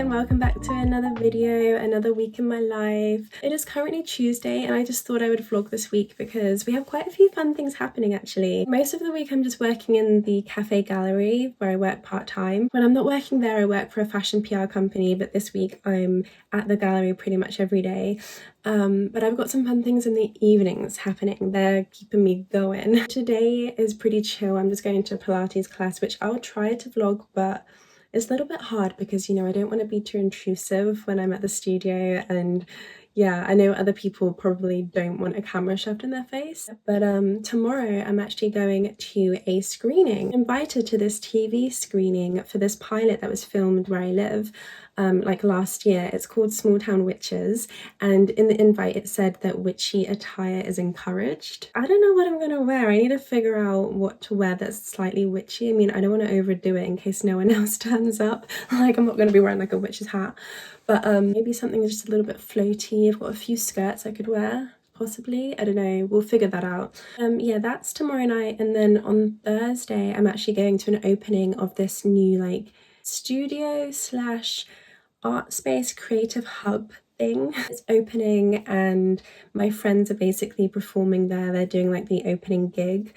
and welcome back to another video, another week in my life. It is currently Tuesday and I just thought I would vlog this week because we have quite a few fun things happening actually. Most of the week I'm just working in the cafe gallery where I work part-time. When I'm not working there I work for a fashion PR company, but this week I'm at the gallery pretty much every day. But I've got some fun things in the evenings happening. They're keeping me going. Today is pretty chill. I'm just going to a Pilates class, which I'll try to vlog, but it's a little bit hard because, you know, I don't want to be too intrusive when I'm at the studio, and yeah, I know other people probably don't want a camera shoved in their face. But tomorrow I'm actually going to a screening. I'm invited to this TV screening for this pilot that was filmed where I live. Like last year. It's called Small Town Witches, and in the invite it said that witchy attire is encouraged. I don't know what I'm gonna wear. I need to figure out what to wear that's slightly witchy. I mean, I don't want to overdo it in case no one else turns up. Like, I'm not gonna be wearing like a witch's hat, but maybe something that's just a little bit floaty. I've got a few skirts I could wear, possibly. I don't know, we'll figure that out. Yeah, that's tomorrow night, and then on Thursday I'm actually going to an opening of this new like studio slash art space creative hub thing. It's opening and my friends are basically performing there. They're doing like the opening gig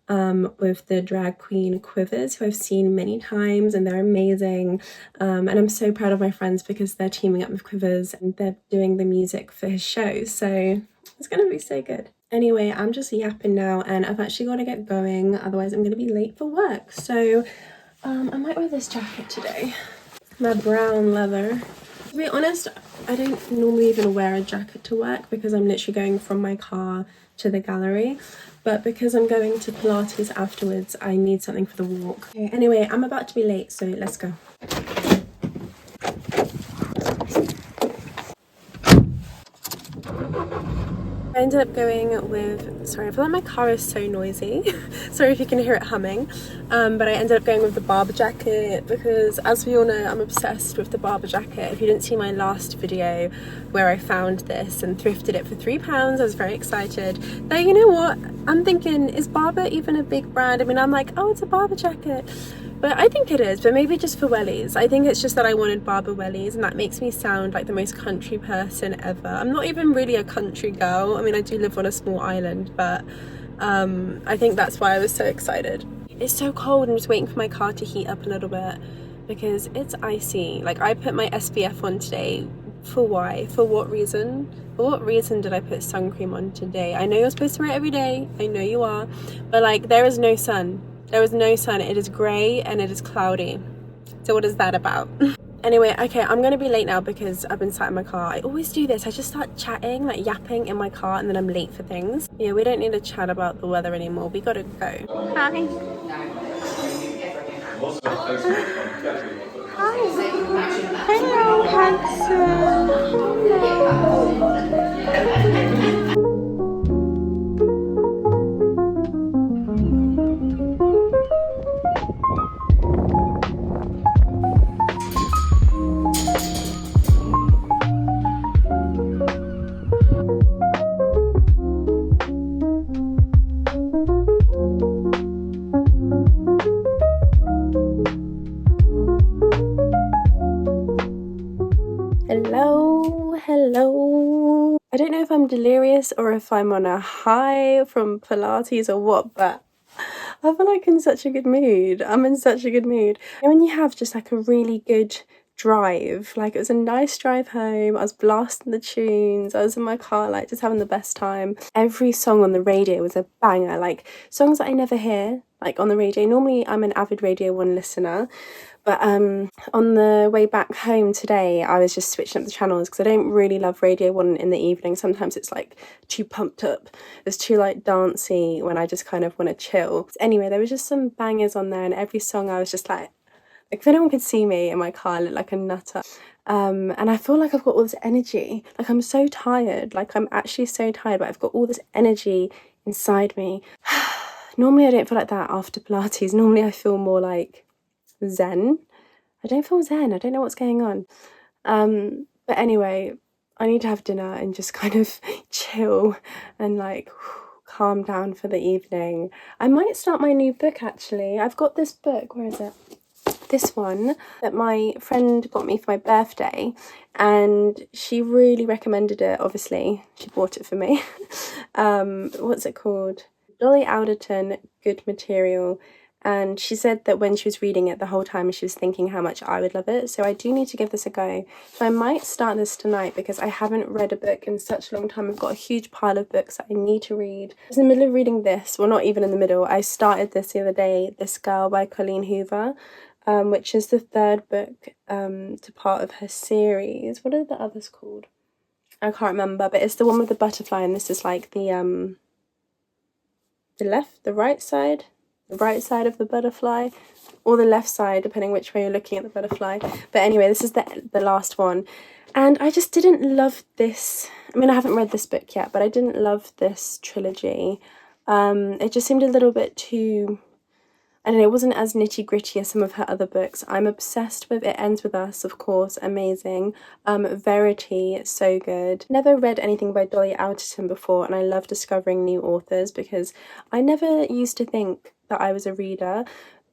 with the drag queen Quivers, who I've seen many times and they're amazing. And I'm so proud of my friends because they're teaming up with Quivers and they're doing the music for his show, so it's gonna be so good. Anyway, I'm just yapping now and I've actually got to get going, otherwise I'm gonna be late for work. So I might wear this jacket today. My brown leather. To be honest, I don't normally even wear a jacket to work because I'm literally going from my car to the gallery, but because I'm going to Pilates afterwards I need something for the walk. Okay, anyway, I'm about to be late, so let's go. I ended up going with, sorry, I feel like my car is so noisy. Sorry if you can hear it humming. But I ended up going with the Barber jacket because, as we all know, I'm obsessed with the Barber jacket. If you didn't see my last video where I found this and thrifted it for £3, I was very excited. Though, you know what? I'm thinking, is Barber even a big brand? I mean, I'm like, oh, it's a Barber jacket. But I think it is, but maybe just for wellies. I think it's just that I wanted Barber wellies, and that makes me sound like the most country person ever. I'm not even really a country girl. I mean, I do live on a small island, but I think that's why I was so excited. It's so cold. I'm just waiting for my car to heat up a little bit because it's icy. Like, I put my SPF on today. For why? For what reason? For what reason did I put sun cream on today? I know you're supposed to wear it every day. I know you are. But like, there is no sun. There is no sun. It is grey and it is cloudy. So what is that about? Anyway, okay, I'm gonna be late now because I've been sat in my car. I always do this. I just start chatting, like yapping in my car, and then I'm late for things. Yeah, we don't need to chat about the weather anymore. We gotta go. Hi. Hi. Hello, handsome. Hello. Hello. I don't know if I'm delirious or if I'm on a high from Pilates or what, but I feel like in such a good mood. I'm in such a good mood. And when you have just like a really good drive, like it was a nice drive home, I was blasting the tunes, I was in my car like just having the best time. Every song on the radio was a banger, like songs that I never hear like on the radio. Normally I'm an avid Radio 1 listener, but on the way back home today I was just switching up the channels because I don't really love Radio 1 in the evening. Sometimes it's like too pumped up, it's too like dancey when I just kind of want to chill. Anyway, there was just some bangers on there and every song I was just like if anyone could see me in my car, I look like a nutter. And I feel like I've got all this energy. Like, I'm so tired. Like, I'm actually so tired, but I've got all this energy inside me. Normally, I don't feel like that after Pilates. Normally, I feel more like zen. I don't feel zen. I don't know what's going on. But anyway, I need to have dinner and just kind of chill and like calm down for the evening. I might start my new book, actually. I've got this book. Where is it? this one that my friend got me for my birthday, and she really recommended it. Obviously, she bought it for me. What's it called? Dolly Alderton, Good Material. And she said that when she was reading it the whole time, she was thinking how much I would love it. So I do need to give this a go. So I might start this tonight because I haven't read a book in such a long time. I've got a huge pile of books that I need to read. I was in the middle of reading this. Well, not even in the middle. I started this the other day, This Girl by Colleen Hoover, which is the third book to part of her series. What are the others called? I can't remember, but it's the one with the butterfly, and this is like the right side of the butterfly, or the left side, depending which way you're looking at the butterfly. But anyway, this is the last one, and I just didn't love this. I mean, I haven't read this book yet, but I didn't love this trilogy. It just seemed a little bit too, I don't know, it wasn't as nitty-gritty as some of her other books. I'm obsessed with It Ends With Us, of course, amazing. Verity, so good. Never read anything by Dolly Alderton before, and I love discovering new authors because I never used to think that I was a reader.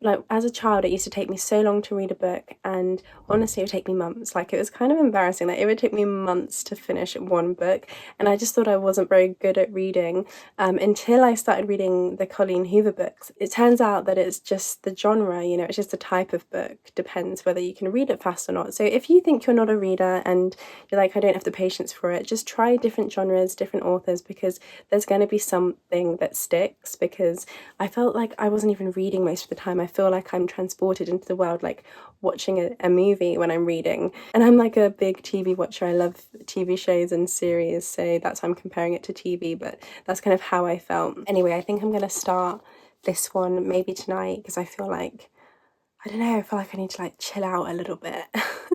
Like, as a child, it used to take me so long to read a book, and honestly, it would take me months. Like, it was kind of embarrassing that it would take me months to finish one book, and I just thought I wasn't very good at reading until I started reading the Colleen Hoover books. It turns out that it's just the genre, you know, it's just the type of book, depends whether you can read it fast or not. So if you think you're not a reader and you're like, I don't have the patience for it, just try different genres, different authors, because there's going to be something that sticks, because I felt like I wasn't even reading most of the time. I feel like I'm transported into the world, like watching a movie when I'm reading. And I'm like a big TV watcher. I love TV shows and series, so that's why I'm comparing it to TV, but that's kind of how I felt. Anyway, I think I'm going to start this one maybe tonight because I feel like, I don't know, I feel like I need to like chill out a little bit.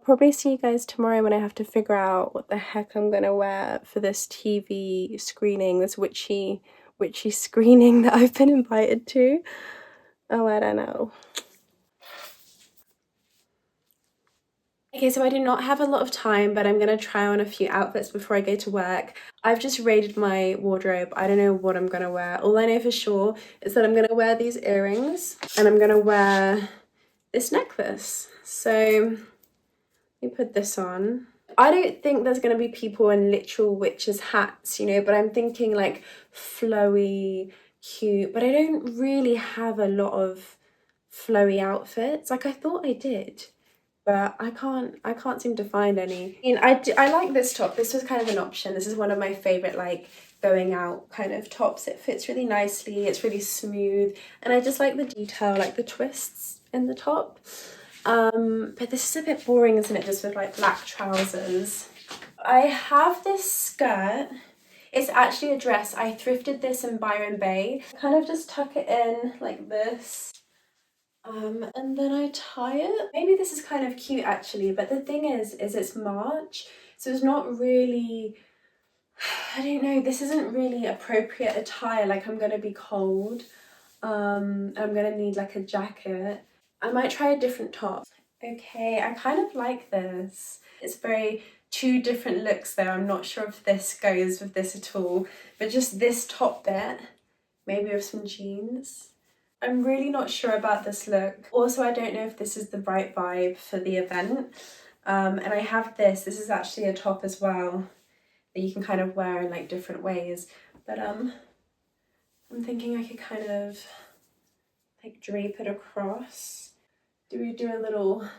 Probably see you guys tomorrow when I have to figure out what the heck I'm going to wear for this TV screening, this witchy screening that I've been invited to. Oh, I don't know. Okay, so I do not have a lot of time, but I'm going to try on a few outfits before I go to work. I've just raided my wardrobe. I don't know what I'm going to wear. All I know for sure is that I'm going to wear these earrings and I'm going to wear this necklace. So let me put this on. I don't think there's going to be people in literal witches' hats, you know, but I'm thinking like flowy, cute, but I don't really have a lot of flowy outfits. Like, I thought I did, but I can't seem to find any. I mean, I like this top. This was kind of an option. This is one of my favorite like going out kind of tops. It fits really nicely, it's really smooth, and I just like the detail, like the twists in the top. But this is a bit boring, isn't it, just with like black trousers. I have this skirt. It's actually a dress. I thrifted this in Byron Bay. I kind of just tuck it in like this. And then I tie it. Maybe this is kind of cute actually, but the thing is it's March, so it's not really, I don't know, this isn't really appropriate attire. Like, I'm gonna be cold. I'm gonna need like a jacket. I might try a different top. Okay, I kind of like this. It's very two different looks there. I'm not sure if this goes with this at all, but just this top bit, maybe with some jeans. I'm really not sure about this look. Also, I don't know if this is the right vibe for the event. And I have this is actually a top as well that you can kind of wear in like different ways. But I'm thinking I could kind of like drape it across. Do we do a little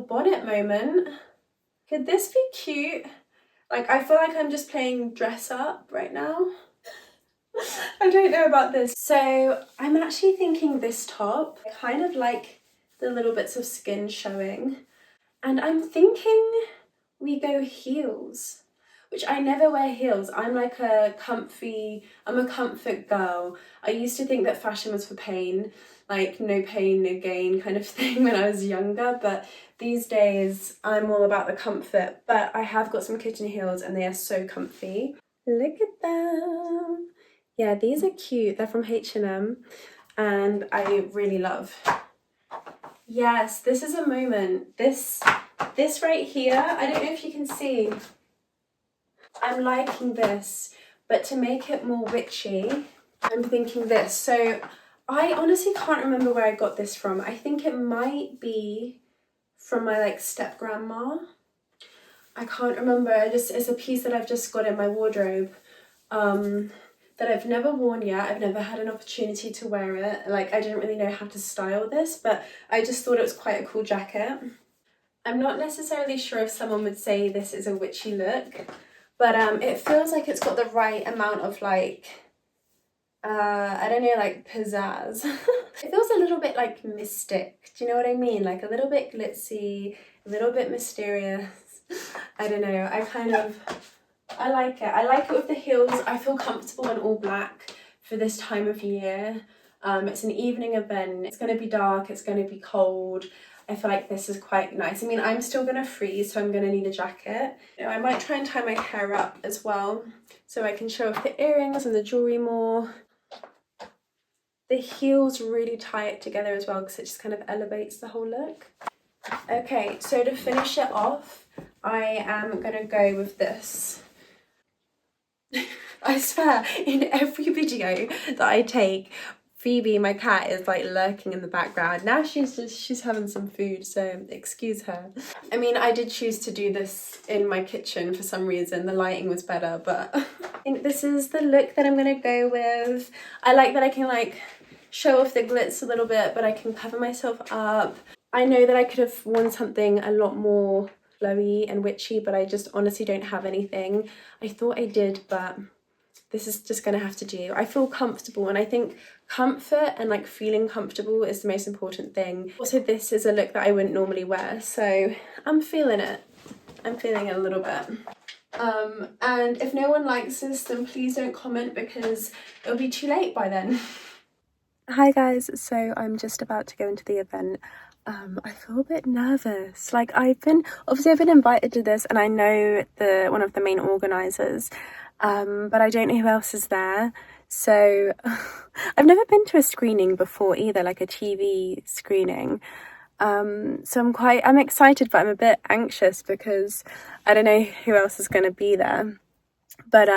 bonnet moment? Could this be cute? Like, I feel like I'm just playing dress up right now. I don't know about this. So I'm actually thinking this top, I kind of like the little bits of skin showing. And I'm thinking we go heels, which I never wear heels. I'm a comfort girl. I used to think that fashion was for pain, like no pain, no gain kind of thing when I was younger. But these days I'm all about the comfort. But I have got some kitten heels and they are so comfy. Look at them. Yeah, these are cute. They're from H&M and I really love. Yes, this is a moment. This right here, I don't know if you can see. I'm liking this, but to make it more witchy, I'm thinking this. So I honestly can't remember where I got this from. I think it might be from my like step grandma. I can't remember. It's a piece that I've just got in my wardrobe that I've never worn yet. I've never had an opportunity to wear it. Like, I didn't really know how to style this, but I just thought it was quite a cool jacket. I'm not necessarily sure if someone would say this is a witchy look, but it feels like it's got the right amount of like, I don't know, like pizzazz. It feels a little bit like mystic. Do you know what I mean? Like a little bit glitzy, a little bit mysterious. I don't know. I like it. I like it with the heels. I feel comfortable in all black for this time of year. It's an evening event. It's going to be dark. It's going to be cold. I feel like this is quite nice. I mean, I'm still going to freeze, so I'm going to need a jacket. You know, I might try and tie my hair up as well, so I can show off the earrings and the jewellery more. The heels really tie it together as well, because it just kind of elevates the whole look. Okay, so to finish it off, I am going to go with this. I swear, in every video that I take, Phoebe, my cat, is like lurking in the background. Now she's having some food, so excuse her. I mean, I did choose to do this in my kitchen for some reason. The lighting was better, but I think this is the look that I'm gonna go with. I like that I can like show off the glitz a little bit, but I can cover myself up. I know that I could have worn something a lot more flowy and witchy, but I just honestly don't have anything. I thought I did, but this is just gonna have to do. I feel comfortable, and I think comfort and like feeling comfortable is the most important thing. Also, this is a look that I wouldn't normally wear, so I'm feeling it. I'm feeling it a little bit. And if no one likes this, then please don't comment, because it'll be too late by then. Hi guys, so I'm just about to go into the event. I feel a bit nervous. Like I've been invited to this, and I know one of the main organisers, but I don't know who else is there. So I've never been to a screening before either, like a TV screening. So I'm excited, but I'm a bit anxious because I don't know who else is going to be there. But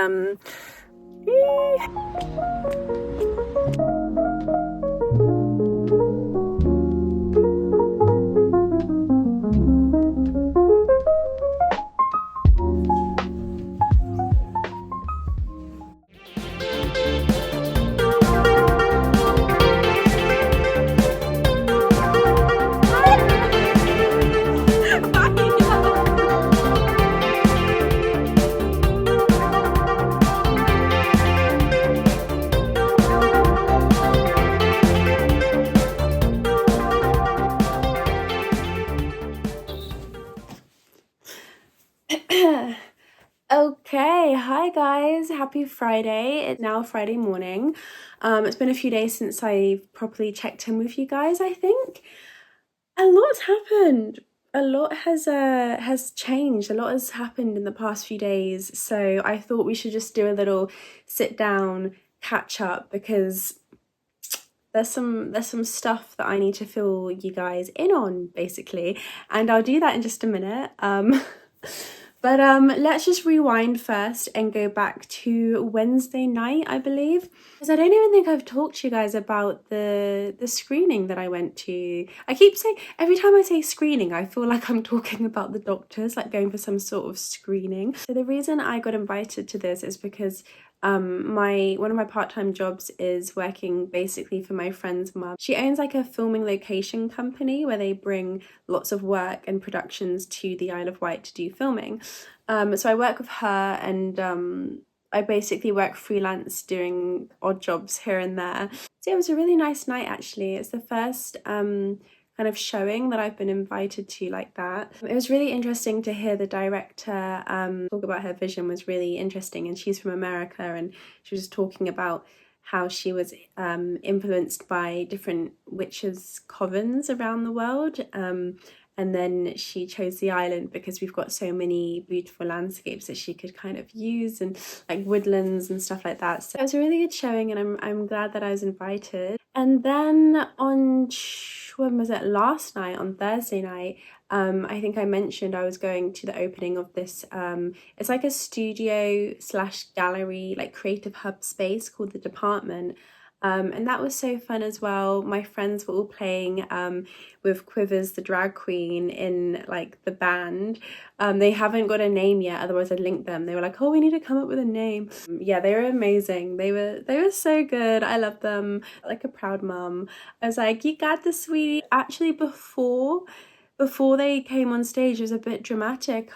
okay, hi guys, happy Friday. It's now Friday morning. It's been a few days since I've properly checked in with you guys. I think a lot's happened. A lot has changed. A lot has happened in the past few days, so I thought we should just do a little sit down catch up, because there's some stuff that I need to fill you guys in on, basically, and I'll do that in just a minute. But let's just rewind first and go back to Wednesday night, I believe, because I don't even think I've talked to you guys about the screening that I went to. I keep saying, every time I say screening, I feel like I'm talking about the doctors, like going for some sort of screening. So the reason I got invited to this is because one of my part-time jobs is working basically for my friend's mum. She owns like a filming location company where they bring lots of work and productions to the Isle of Wight to do filming. So I work with her, and I basically work freelance doing odd jobs here and there. So it was a really nice night, actually. It's the first kind of showing that I've been invited to like that. It was really interesting to hear the director talk about her vision. Was really interesting, and she's from America, and she was talking about how she was influenced by different witches' covens around the world, and then she chose the island because we've got so many beautiful landscapes that she could kind of use, and like woodlands and stuff like that. So it was a really good showing, and I'm glad that I was invited. And then when was it, last night, on Thursday night, I think I mentioned I was going to the opening of this, it's like a studio / gallery, like creative hub space called The Department. And that was so fun as well. My friends were all playing with Quivers, the drag queen, in like the band. They haven't got a name yet, otherwise I'd link them. They were like, oh, we need to come up with a name. Yeah, they were amazing. They were so good. I love them. Like a proud mum. I was like, you got this, sweetie. Actually, before they came on stage, it was a bit dramatic.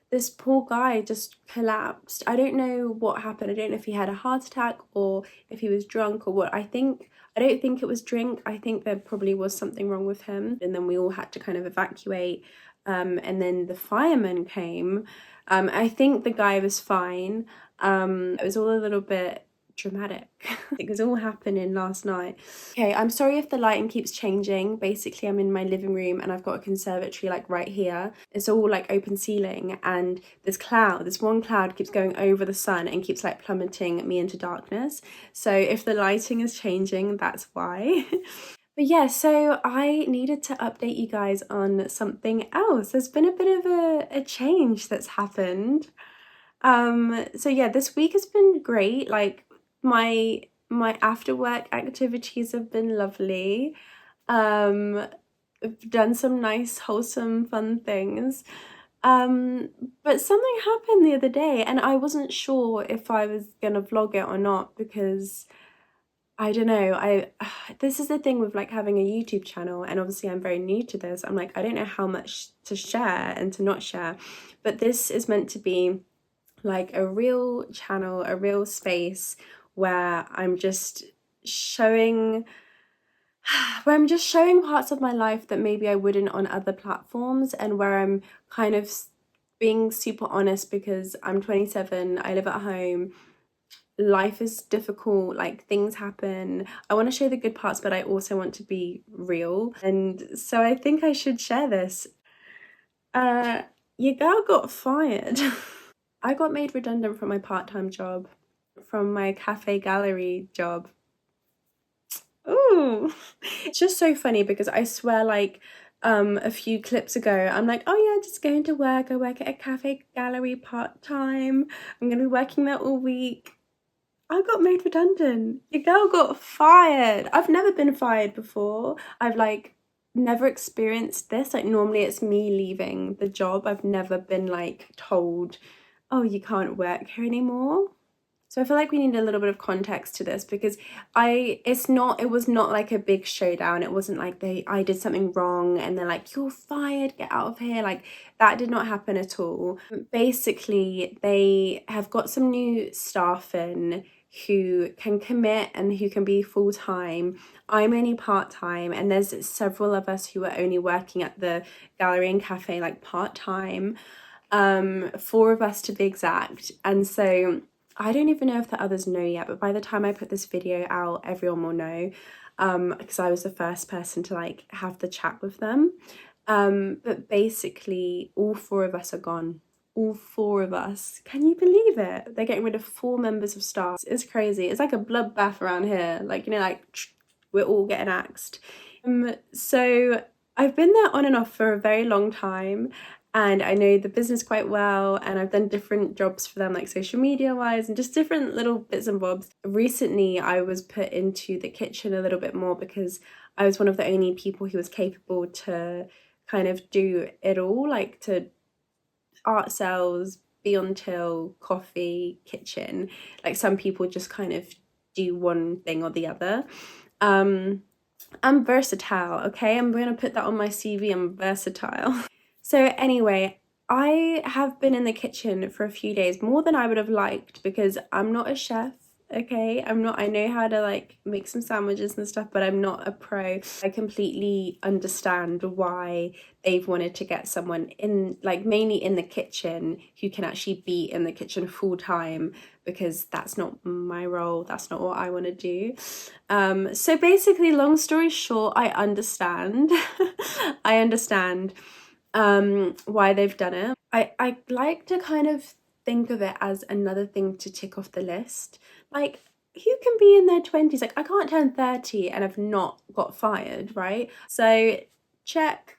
This poor guy just collapsed. I don't know what happened. I don't know if he had a heart attack or if he was drunk or what. I don't think it was drink. I think there probably was something wrong with him. And then we all had to kind of evacuate. And then the firemen came. I think the guy was fine. It was all a little bit dramatic. It was all happening last night. Okay, I'm sorry if the lighting keeps changing. Basically, I'm in my living room and I've got a conservatory like right here. It's all like open ceiling, and this one cloud keeps going over the sun and keeps like plummeting me into darkness. So if the lighting is changing, that's why. But yeah, so I needed to update you guys on something else. There's been a bit of a change that's happened. So yeah, this week has been great. Like my after work activities have been lovely. I've done some nice, wholesome, fun things. But something happened the other day and I wasn't sure if I was gonna vlog it or not because I don't know. This is the thing with like having a YouTube channel, and obviously I'm very new to this. I'm like, I don't know how much to share and to not share. But this is meant to be like a real channel, a real space where I'm just showing parts of my life that maybe I wouldn't on other platforms, and where I'm kind of being super honest because I'm 27, I live at home, life is difficult, like things happen. I want to show the good parts, but I also want to be real. And so I think I should share this. Your girl got fired. I got made redundant from my part-time job, from my cafe gallery job. Ooh, it's just so funny because I swear, like, a few clips ago, I'm like, oh yeah, just going to work. I work at a cafe gallery part-time. I'm gonna be working there all week. I got made redundant. Your girl got fired. I've never been fired before. I've like never experienced this. Like normally it's me leaving the job. I've never been like told, oh, you can't work here anymore. So I feel like we need a little bit of context to this because it was not like a big showdown. It wasn't like I did something wrong and they're like, you're fired, get out of here. Like that did not happen at all. Basically, they have got some new staff in who can commit and who can be full-time. I'm only part-time, and there's several of us who are only working at the gallery and cafe like part-time. 4 of us to be exact. And so I don't even know if the others know yet, but by the time I put this video out, everyone will know, because I was the first person to like have the chat with them. But basically all 4 of us are gone. All 4 of us. Can you believe it? They're getting rid of 4 members of staff. It's crazy. It's like a bloodbath around here. Like, you know, like we're all getting axed. So I've been there on and off for a very long time, and I know the business quite well, and I've done different jobs for them, like social media wise and just different little bits and bobs. Recently I was put into the kitchen a little bit more because I was one of the only people who was capable to kind of do it all, like to art sales, be on till, coffee, kitchen. Like some people just kind of do one thing or the other. I'm versatile, okay? I'm gonna put that on my CV. I'm versatile. So anyway, I have been in the kitchen for a few days, more than I would have liked, because I'm not a chef, okay? I know how to like make some sandwiches and stuff, but I'm not a pro. I completely understand why they've wanted to get someone in, like mainly in the kitchen, who can actually be in the kitchen full time, because that's not my role. That's not what I want to do. So basically, long story short, I understand. I understand why they've done it. I like to kind of think of it as another thing to tick off the list. Like, who can be in their 20s? Like, I can't turn 30 and have not got fired, right? So check.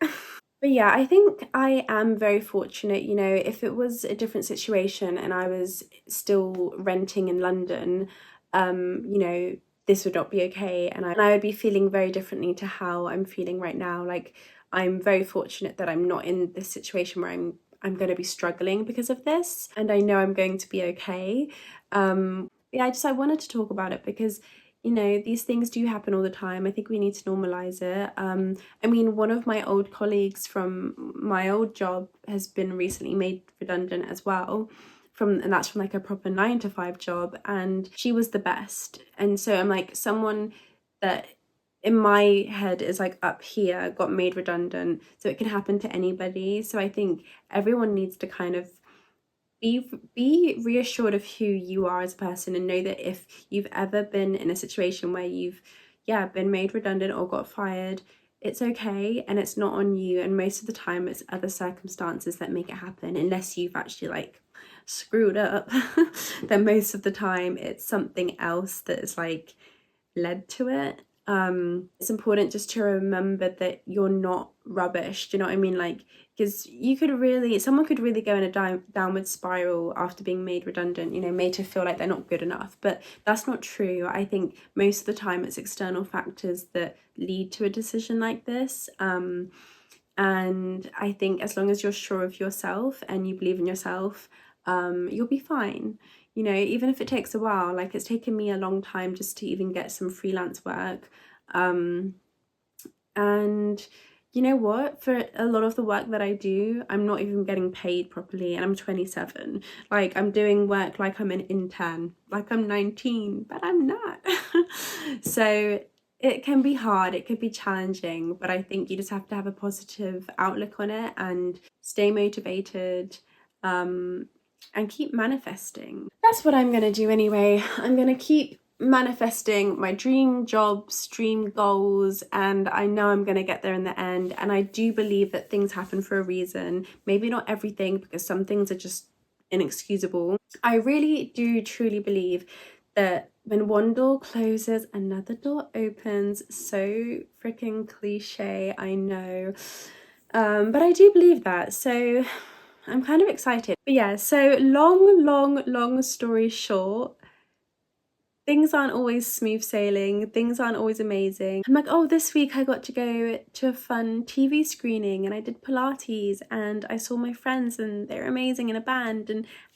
But yeah, I think I am very fortunate. You know, if it was a different situation and I was still renting in London, you know, this would not be okay, and I would be feeling very differently to how I'm feeling right now. Like, I'm very fortunate that I'm not in this situation where I'm going to be struggling because of this, and I know I'm going to be okay. Yeah, I wanted to talk about it because, you know, these things do happen all the time. I think we need to normalize it. I mean, one of my old colleagues from my old job has been recently made redundant as well, and that's from like a proper 9 to 5 job, and she was the best. And so I'm like, someone that in my head is like up here got made redundant, so it can happen to anybody. So I think everyone needs to kind of be reassured of who you are as a person, and know that if you've ever been in a situation where you've been made redundant or got fired, it's okay, and it's not on you. And most of the time it's other circumstances that make it happen, unless you've actually like screwed up. Then most of the time it's something else that is like led to it. It's important just to remember that you're not rubbish. Do you know what I mean? Like, because someone could really go in a downward spiral after being made redundant, you know, made to feel like they're not good enough. But that's not true. I think most of the time it's external factors that lead to a decision like this. And I think as long as you're sure of yourself and you believe in yourself, you'll be fine. You know, even if it takes a while, like it's taken me a long time just to even get some freelance work. And you know what? For a lot of the work that I do, I'm not even getting paid properly, and I'm 27. Like, I'm doing work like I'm an intern, like I'm 19, but I'm not. So it can be hard, it could be challenging, but I think you just have to have a positive outlook on it and stay motivated. And keep manifesting. That's what I'm going to do anyway. I'm going to keep manifesting my dream jobs, dream goals, and I know I'm going to get there in the end. And I do believe that things happen for a reason. Maybe not everything, because some things are just inexcusable. I really do truly believe that when one door closes, another door opens. So freaking cliche, I know. But I do believe that. So I'm kind of excited. But yeah, so long story short, things aren't always smooth sailing, things aren't always amazing. I'm like, oh, this week I got to go to a fun TV screening, and I did Pilates, and I saw my friends and they're amazing in a band,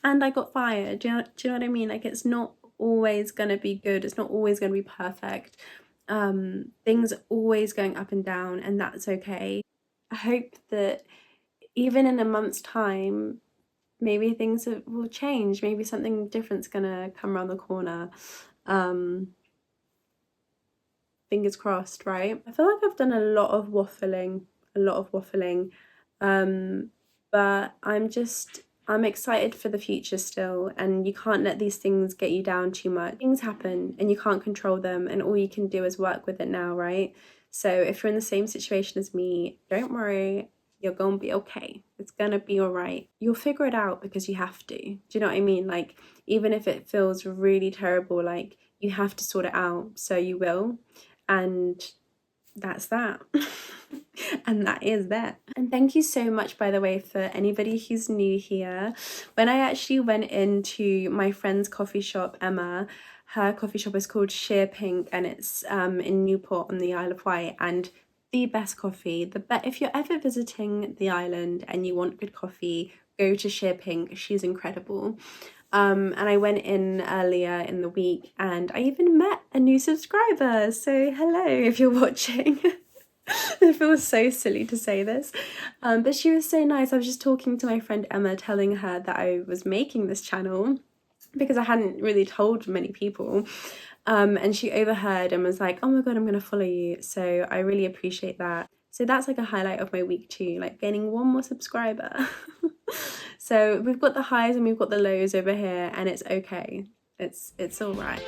and I got fired. Do you know what I mean? Like, it's not always gonna be good, it's not always gonna be perfect. Things are always going up and down, and that's okay. I hope that even in a month's time, maybe things will change. Maybe something different's gonna come around the corner. Fingers crossed, right? I feel like I've done a lot of waffling, but I'm excited for the future still, and you can't let these things get you down too much. Things happen and you can't control them, and all you can do is work with it now, right? So if you're in the same situation as me, don't worry, you're gonna be okay. It's gonna be all right. You'll figure it out because you have to. Do you know what I mean? Like, even if it feels really terrible, like, you have to sort it out, so you will. And that's that. And that is that. And thank you so much, by the way, for anybody who's new here. When I actually went into my friend's coffee shop, Emma, her coffee shop is called Sheer Pink, and it's in Newport on the Isle of Wight, and the best coffee. If you're ever visiting the island and you want good coffee, go to Sheer Pink. She's incredible. And I went in earlier in the week, and I even met a new subscriber. So hello, if you're watching. It feels so silly to say this, but she was so nice. I was just talking to my friend Emma, telling her that I was making this channel because I hadn't really told many people. And she overheard and was like, oh my god, I'm gonna follow you. So I really appreciate that. So that's like a highlight of my week too, like gaining one more subscriber. So we've got the highs and we've got the lows over here, and it's okay. It's all right.